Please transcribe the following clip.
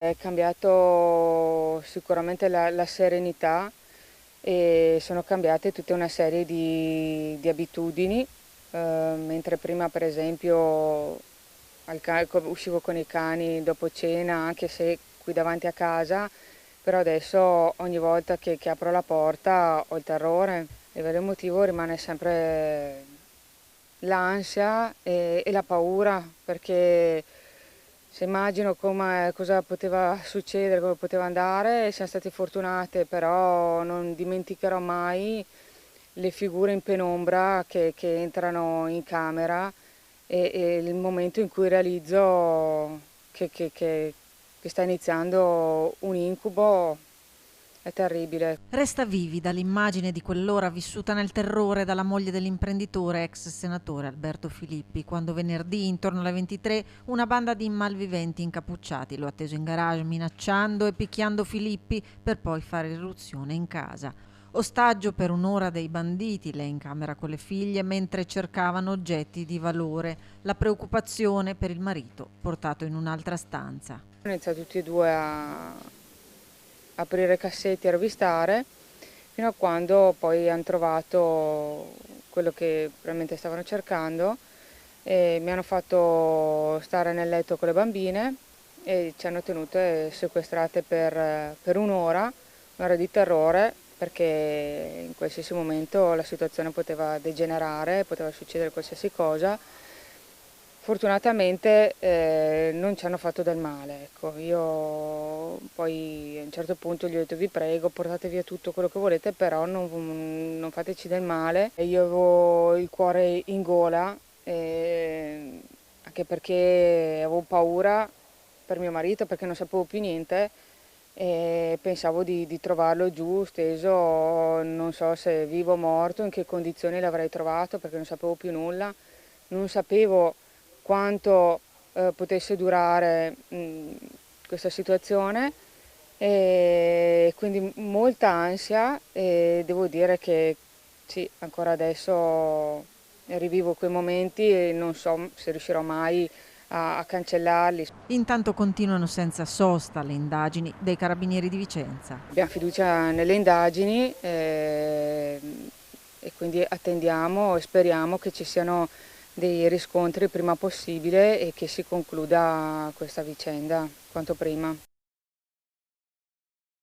È cambiato sicuramente la serenità e sono cambiate tutta una serie di abitudini, mentre prima per esempio uscivo con i cani dopo cena, anche se qui davanti a casa, però adesso ogni volta che apro la porta ho il terrore. Il vero motivo rimane sempre l'ansia e la paura, perché se immagino cosa poteva succedere, come poteva andare, siamo state fortunate, però non dimenticherò mai le figure in penombra che entrano in camera e il momento in cui realizzo che sta iniziando un incubo è terribile. Resta vivida l'immagine di quell'ora vissuta nel terrore dalla moglie dell'imprenditore ex senatore Alberto Filippi, quando venerdì intorno alle 23 una banda di malviventi incappucciati lo ha atteso in garage minacciando e picchiando Filippi per poi fare irruzione in casa. Ostaggio per un'ora dei banditi, lei in camera con le figlie mentre cercavano oggetti di valore, la preoccupazione per il marito portato in un'altra stanza. Hanno iniziato tutti e due a aprire cassetti e rovistare, fino a quando poi hanno trovato quello che probabilmente stavano cercando e mi hanno fatto stare nel letto con le bambine e ci hanno tenute sequestrate per un'ora di terrore, perché in qualsiasi momento la situazione poteva degenerare, poteva succedere qualsiasi cosa. Fortunatamente non ci hanno fatto del male, ecco. Io poi a un certo punto gli ho detto: vi prego, portate via tutto quello che volete, però non fateci del male. E io avevo il cuore in gola, anche perché avevo paura per mio marito, perché non sapevo più niente e pensavo di trovarlo giù, steso, non so se vivo o morto, in che condizioni l'avrei trovato, perché non sapevo più nulla. Non sapevo quanto potesse durare questa situazione e quindi molta ansia, e devo dire che sì, ancora adesso rivivo quei momenti e non so se riuscirò mai a cancellarli. Intanto continuano senza sosta le indagini dei carabinieri di Vicenza. Abbiamo fiducia nelle indagini e quindi attendiamo e speriamo che ci siano dei riscontri il prima possibile e che si concluda questa vicenda quanto prima.